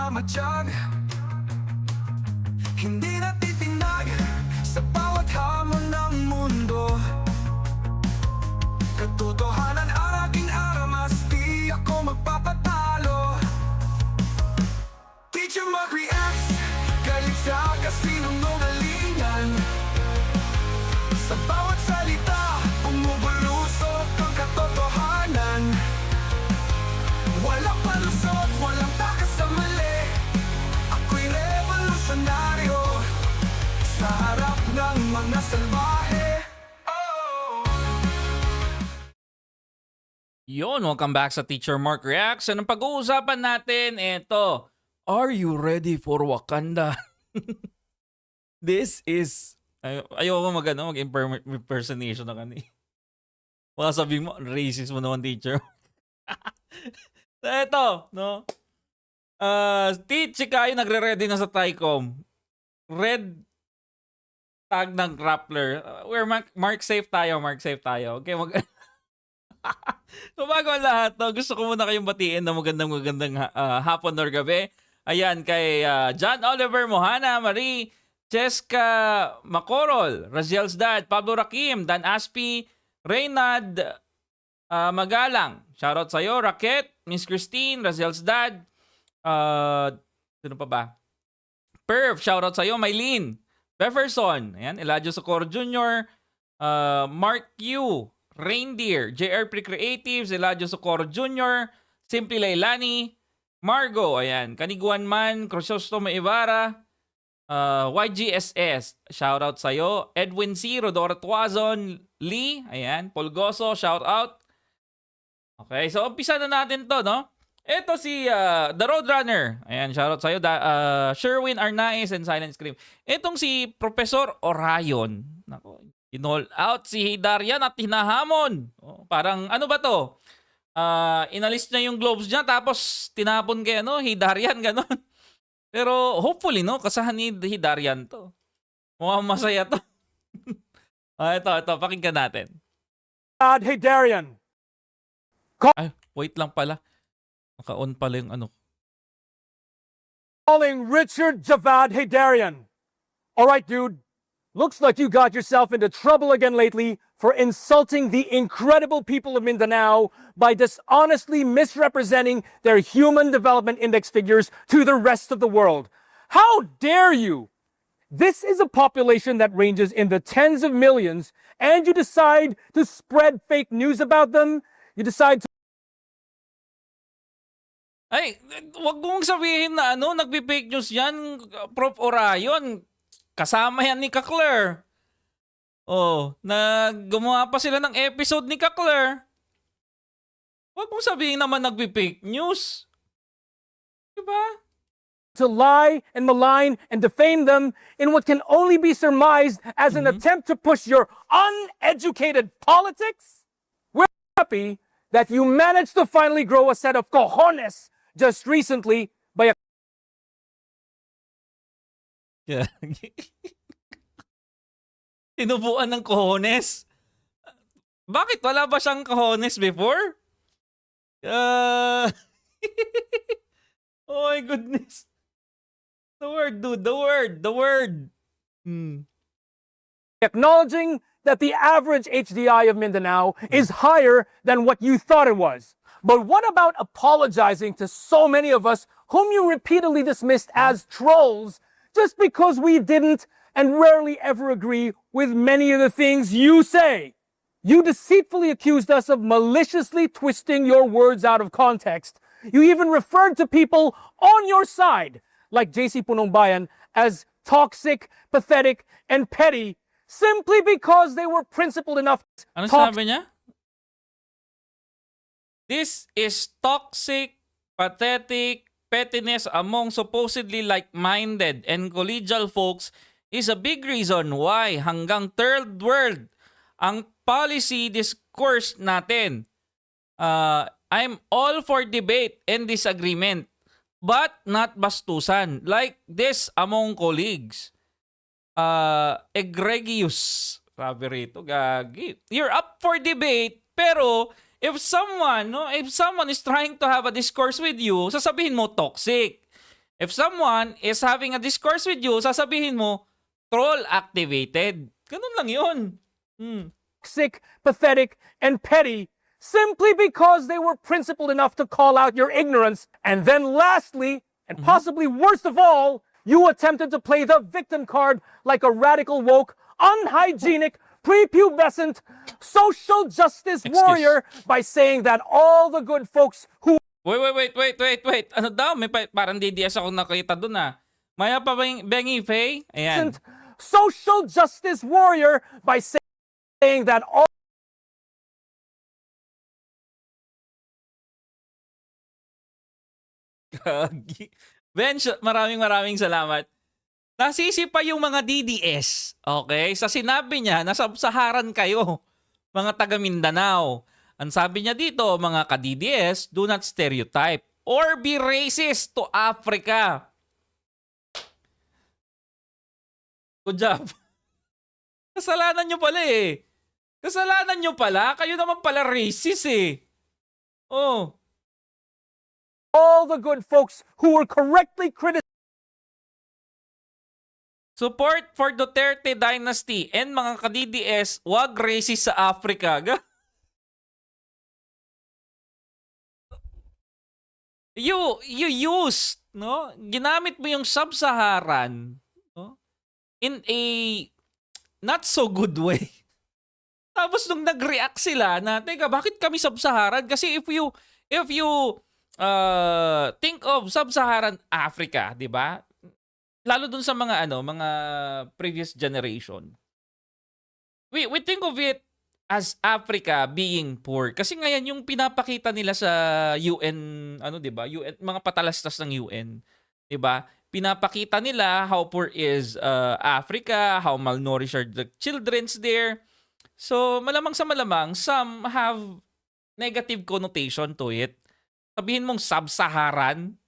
nagmamatyag, hindi natitinag sa bawat hamon ng mundo. Katotohanan ang aking aramas, di ako magpapatalo. Teacher Nagreact, galit sa kasinungalingan. Sa bawat salita, bumubulusok ang katotohanan. Walang palusot, walang takas sa mali. Ako'y revolusyonaryo sa harap ng mga salbahe. Yon, welcome back sa Teacher Mark Reacts. Anong pag-uusapan natin? Ito, are you ready for Wakanda? This is... Ayoko mag-impersonation na kani. Baka sabihin mo, racist mo naman, teacher. So, ito, no? Si KaMAtis nagre-ready na sa TICOM. Red tag ng grappler. We're mark safe tayo, Okay, so bago ang lahat, no, gusto ko muna kayong batiin na magandang hapon or gabi. Ayan, kay John Oliver Mohana, Marie, Cheska Macorol, Raziel's dad, Pablo Rakim, Dan Aspi, Reynad Magalang. Shoutout sa'yo, Raket, Miss Christine, Raziel's dad. Sino pa ba? Perf, shoutout sa'yo, Maylene, Jefferson, ayan, Eladio Socorro Jr., Mark Q, Reindeer, JR Pre-Creatives, Eladio Socorro Jr., Simply Lailani, Margo, ayan, Kaniguan Man, Crusostomo Ibarra, YGSS, shoutout sa'yo, Edwin C, Rodora Tuazon, Lee, ayan, Polgoso, shoutout. Okay, so umpisa na natin to, no? Ito si The Roadrunner, ayan, shoutout sa'yo, Sherwin Arnaiz and Silent Scream. Itong si Professor Orion, nako, in-all out si Haydarian at hinahamon. Oh, parang ano ba to? Inalis niya yung gloves niya tapos tinapon kay Haydarian, ganon. Pero hopefully, no, kasahan ni Haydarian to. Mukhang masaya to. Ito, pakinggan natin. Haydarian. Ay, wait lang pala. Naka-on pala yung Calling Richard Javad Haydarian. All right, dude. Looks like you got yourself into trouble again lately for insulting the incredible people of Mindanao by dishonestly misrepresenting their Human Development Index figures to the rest of the world. How dare you? This is a population that ranges in the tens of millions, and you decide to spread fake news about them? You decide to... Ay, wag mong sabihin na nagpi-fake news yan, Prof. Orion. Kasama yan ni KaClair. Oh, gumawa pa sila ng episode ni KaClair. Wag mong sabihin naman nagpi-fake news. Diba? To lie and malign and defame them in what can only be surmised as an attempt to push your uneducated politics? We're happy that you managed to finally grow a set of cojones just recently by a... Yeah. Tinubuan ng cojones. Bakit wala ba siyang cojones before? Oh my goodness. The word, dude. The word. Acknowledging that the average HDI of Mindanao is higher than what you thought it was. But what about apologizing to so many of us whom you repeatedly dismissed as trolls just because we didn't and rarely ever agree with many of the things you say? You deceitfully accused us of maliciously twisting your words out of context. You even referred to people on your side, like JC Punong Bayan, as toxic, pathetic, and petty, simply because they were principled enough to Ano sabi niya? This is toxic, pathetic, pettiness among supposedly like-minded and collegial folks is a big reason why hanggang third world ang policy discourse natin. I'm all for debate and disagreement, but not bastusan like this among colleagues. Egregious. Sabi rito, gagi. You're up for debate, pero if someone is trying to have a discourse with you, sasabihin mo toxic. If someone is having a discourse with you, sasabihin mo, troll activated. Ganun lang yun. Sick, pathetic, and petty simply because they were principled enough to call out your ignorance. And then lastly, and possibly worst of all, you attempted to play the victim card like a radical woke, unhygienic, prepubescent, social justice warrior by saying that all the good folks who Wait. Ano daw? Parang DDS ako nakita dun ah. Maya pa Bengi Faye? Ayan. wasn't social justice warrior by saying that all Ben, maraming salamat. Nasisi pa yung mga DDS, okay? Sa sinabi niya na Sub-Saharan kayo, mga taga Mindanao. Ang sabi niya dito, mga ka-DDS, do not stereotype or be racist to Africa. Good job. Kasalanan nyo pala eh. Kasalanan nyo pala. Kayo naman pala racist eh. Oh. all the good folks who were correctly criticized Support for Duterte Dynasty and mga ka-DDS, wag racist sa Africa. You use, no? Ginamit mo yung Sub-Saharan, no? In a not so good way. Tapos nung nag-react sila na, teka, bakit kami Sub-Saharan? Kasi if you think of Sub-Saharan Africa, di ba? Lalo dun sa mga mga previous generation. We think of it as Africa being poor kasi ngayon yung pinapakita nila sa UN, di ba? UN, mga patalastas ng UN, di ba? Pinapakita nila how poor is Africa, how malnourished are the children's there. So, malamang sa malamang, some have negative connotation to it. Sabihin mong Sub-Saharan,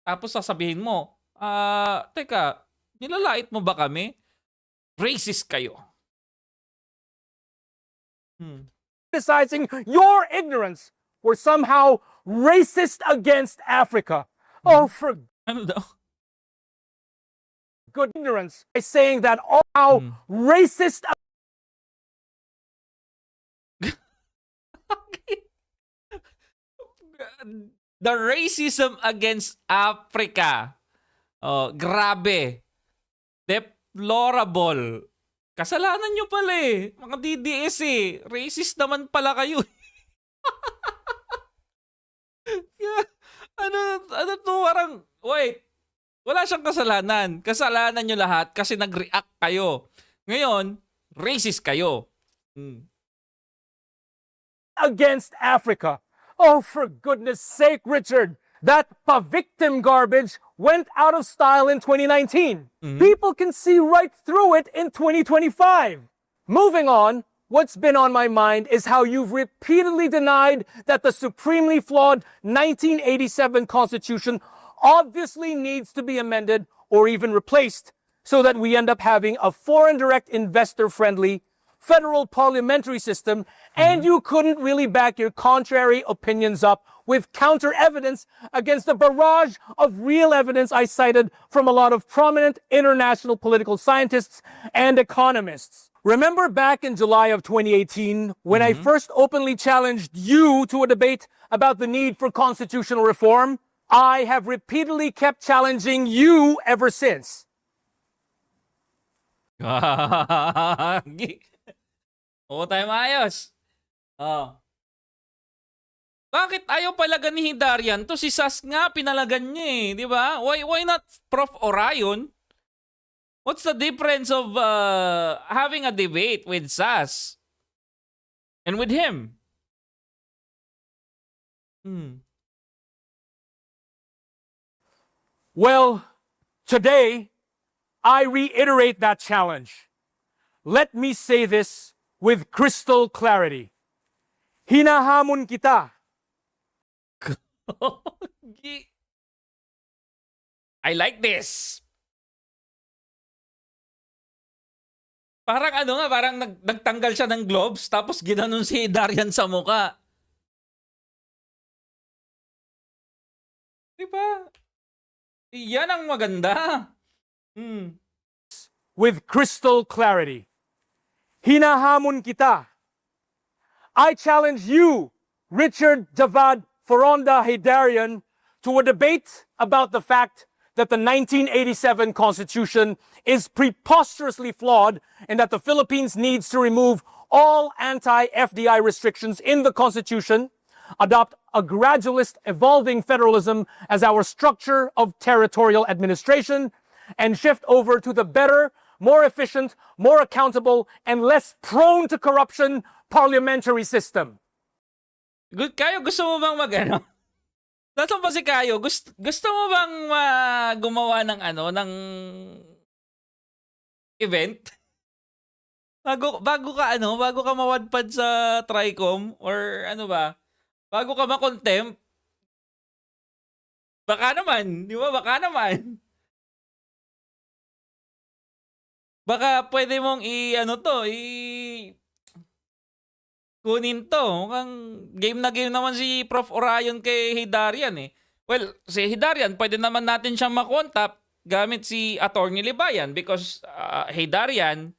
tapos sasabihin mo, teka, nilalait mo ba kami? Racist kayo. criticizing your ignorance were somehow racist against Africa. Oh, for Ano daw? good ignorance by saying that all racist The racism against Africa. Oh, grabe. Deplorable. Kasalanan nyo pala eh. Mga DDS eh. Racist naman pala kayo. ano to? Parang, wait. Wala siyang kasalanan. Kasalanan nyo lahat kasi nag-react kayo. Ngayon, racist kayo. against Africa. Oh, for goodness sake, Richard, that victim garbage went out of style in 2019. People can see right through it in 2025. Moving on, what's been on my mind is how you've repeatedly denied that the supremely flawed 1987 Constitution obviously needs to be amended or even replaced so that we end up having a foreign direct investor-friendly federal parliamentary system, and you couldn't really back your contrary opinions up with counter evidence against the barrage of real evidence I cited from a lot of prominent international political scientists and economists. Remember back in July of 2018 when I first openly challenged you to a debate about the need for constitutional reform? I have repeatedly kept challenging you ever since. Oo, tayo maayos. Bakit ayaw palagan ni Haydarian? To si Sas nga, pinalagan niya eh. Di ba? Why not Prof. Orion? What's the difference of having a debate with Sas? And with him? Well, today, I reiterate that challenge. Let me say this with crystal clarity. Hinahamon kita. I like this. Parang parang nagtanggal siya ng gloves tapos ginanon si Haydarian sa muka. Diba? Yan ang maganda. With crystal clarity. Hinahamon kita. I challenge you, Richard Javad Foronda Haydarian, to a debate about the fact that the 1987 Constitution is preposterously flawed and that the Philippines needs to remove all anti-FDI restrictions in the Constitution, adopt a gradualist evolving federalism as our structure of territorial administration, and shift over to the better, more efficient, more accountable, and less prone to corruption parliamentary system. Good kayo, gusto mo bang magano? Nasaan ba si Kayo? Gusto mo bang gumawa ng ng event? Bago ka mawadpad sa Tricom or ano ba? Bago ka ma-contempt? Baka naman, di ba? Baka naman. Baka pwede mong kunin to. Mukhang game na game naman si Prof. Orion kay Haydarian eh. Well, si Haydarian, pwede naman natin siyang makontakt gamit si Atty. Libayan because Haydarian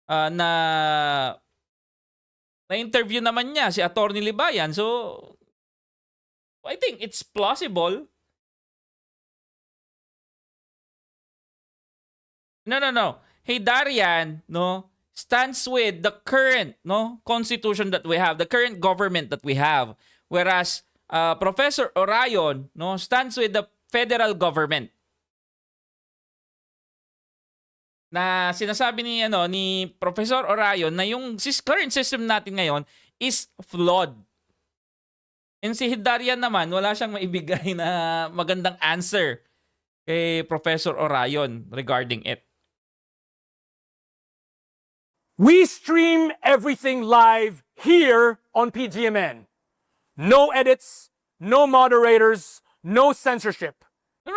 na-interview naman niya si Atty. Libayan. So, I think it's plausible. No. Haydarian, stands with the current constitution that we have, the current government that we have. Whereas Professor Orion stands with the federal government. Na sinasabi ni Professor Orion na yung current system natin ngayon is flawed. And si Haydarian naman, wala siyang maibigay na magandang answer kay Professor Orion regarding it. We stream everything live here on PGMN. No edits, no moderators, no censorship. No.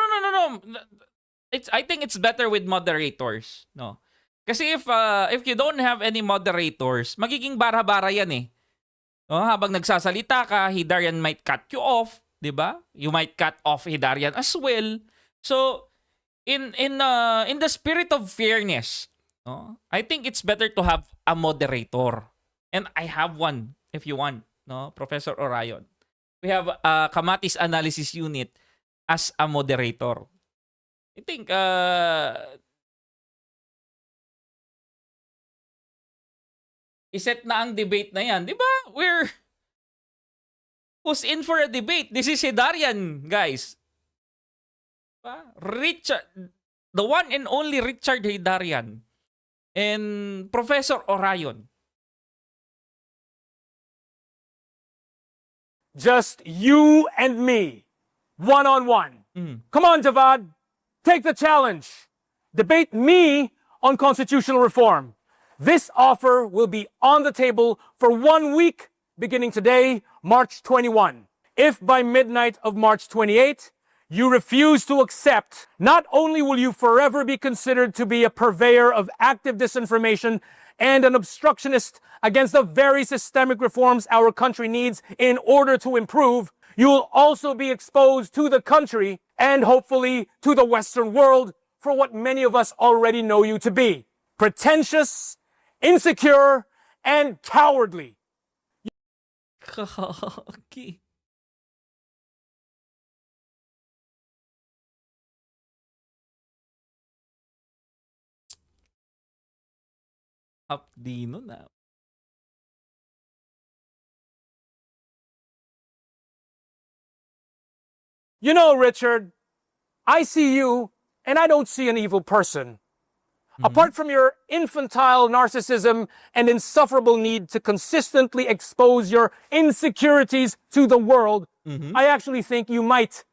I think it's better with moderators, no. Kasi if you don't have any moderators, magiging bara-bara yan eh. No, habang nagsasalita ka, Haydarian might cut you off, 'di ba? You might cut off Haydarian as well. So in the spirit of fairness, I think it's better to have a moderator. And I have one if you want, Professor Orion. We have a KaMAtis analysis unit as a moderator. I think iset na ang debate na yan. Di ba? Who's in for a debate? This is Haydarian, guys. Diba? Richard, the one and only Richard Haydarian. And Professor Orion. Just you and me, one-on-one. Come on, Javad, take the challenge. Debate me on constitutional reform. This offer will be on the table for 1 week, beginning today, March 21. If by midnight of March 28, you refuse to accept, not only will you forever be considered to be a purveyor of active disinformation and an obstructionist against the very systemic reforms our country needs in order to improve, you will also be exposed to the country and hopefully to the Western world for what many of us already know you to be. Pretentious, insecure, and cowardly. Okay. Dino na. You know, Richard, I see you and I don't see an evil person. Apart from your infantile narcissism and insufferable need to consistently expose your insecurities to the world, I actually think you might,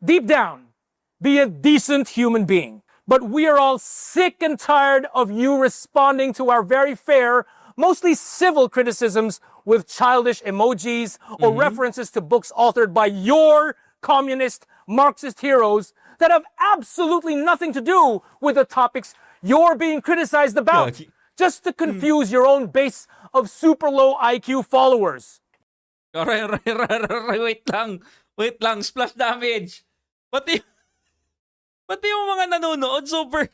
deep down, be a decent human being. But we are all sick and tired of you responding to our very fair, mostly civil criticisms with childish emojis or references to books authored by your communist, Marxist heroes that have absolutely nothing to do with the topics you're being criticized about, just to confuse your own base of super low IQ followers. Wait lang. Splash damage. Pati, pati yung mga nanonood, super...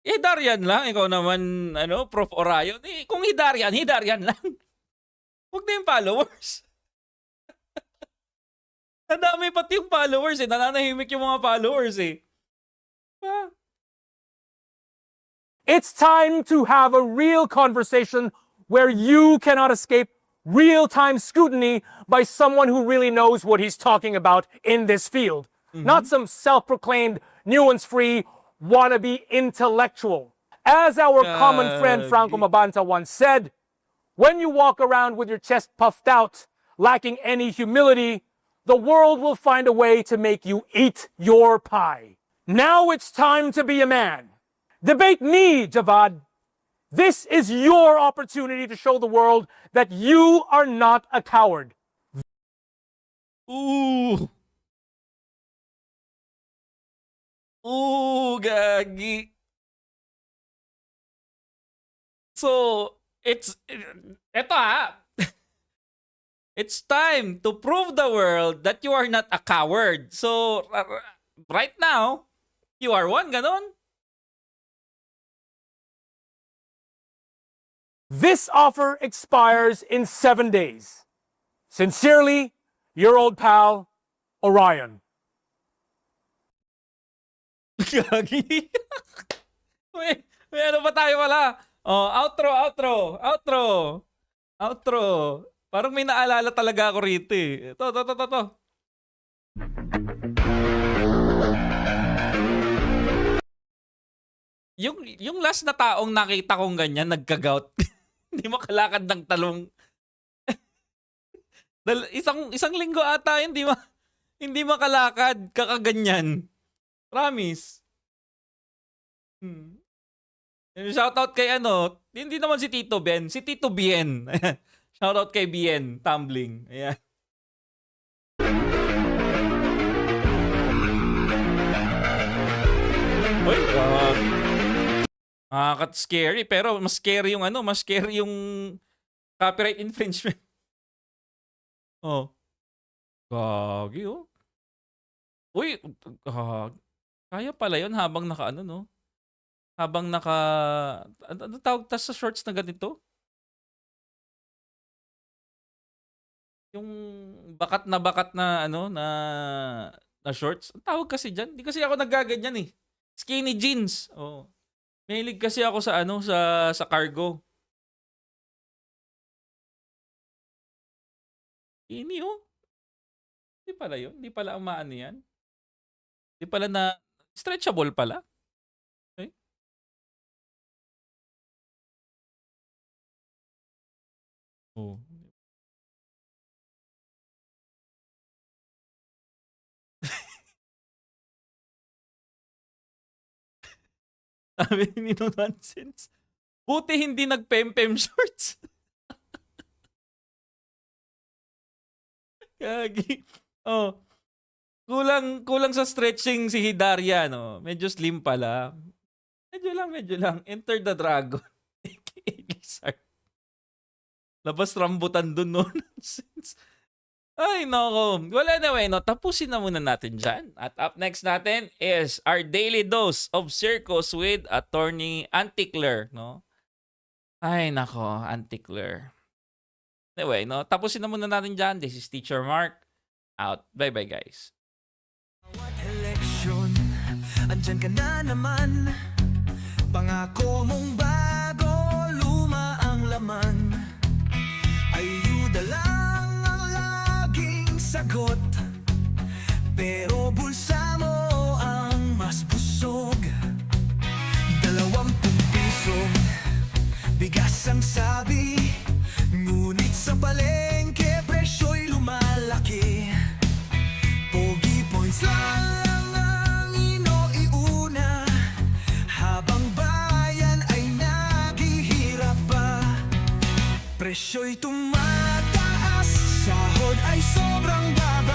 Haydarian lang. Ikaw naman, Prof. Orion. Kung Haydarian lang. Huwag na yung followers. Ang dami pati yung followers Nananahimik yung mga followers Ah. It's time to have a real conversation where you cannot escape real-time scrutiny by someone who really knows what he's talking about in this field. Not some self-proclaimed, nuance-free, wannabe intellectual. As our common friend Franco Mabanta once said, when you walk around with your chest puffed out, lacking any humility, the world will find a way to make you eat your pie. Now it's time to be a man. Debate me, Javad. This is your opportunity to show the world that you are not a coward. Ooh, gagi. So, eto it's time to prove the world that you are not a coward. So, right now, you are one, ganon. This offer expires in 7 days. Sincerely, your old pal, Orion. Gagi. may ano pa tayo wala? Oh, outro. Parang may naalala talaga ako rito Ito. Yung last na taong nakita kong ganyan, nagka-gout. Hindi makalakad ng talong. isang linggo ata, hindi makalakad, kakaganyan. Promise. Shoutout kay hindi naman si Tito Ben, si Tito Bien. Shoutout kay Bien, tumbling. Ayan. Uy, scary, pero mas scary yung copyright infringement. Oh. Gagi, Uy, kaya pala yun habang habang ano tawag sa shorts na ganito? Yung bakat na na shorts. Ang tawag kasi diyan. Hindi kasi ako naggaganyan Skinny jeans. Oh. Mahilig kasi ako sa sa cargo. Skinny Hindi pala yun. Hindi pala umaano yan. Hindi pala na stretchable pala. Okay. Oh. Sabi ni no nonsense. Buti hindi nagpempem shorts. Kagi. Oh. Kulang sa stretching si Haydarian, Medyo slim pala. Medyo lang. Enter the Dragon. Lizard. Labas rambutan dun, nonsense. Ay, nako. Well, anyway, tapusin na muna natin dyan. At up next natin is our daily dose of circus with Attorney Auntie Claire, Ay, nako, Auntie Claire. Anyway, tapusin na muna natin dyan. This is Teacher Mark. Out. Bye-bye, guys. Bawat eleksyon, andyan ka na naman. Pangako mong bago, luma ang laman. Ayuda lang ang laging sagot, pero bulsa mo ang mas busog. 20 pisong bigas ang sabi, ngunit sa palengke presyo'y lumalaki. Pogi points lang ang iniuna, habang bayan ay naghihirap pa. Presyo'y tumataas, sahod ay sobrang baba.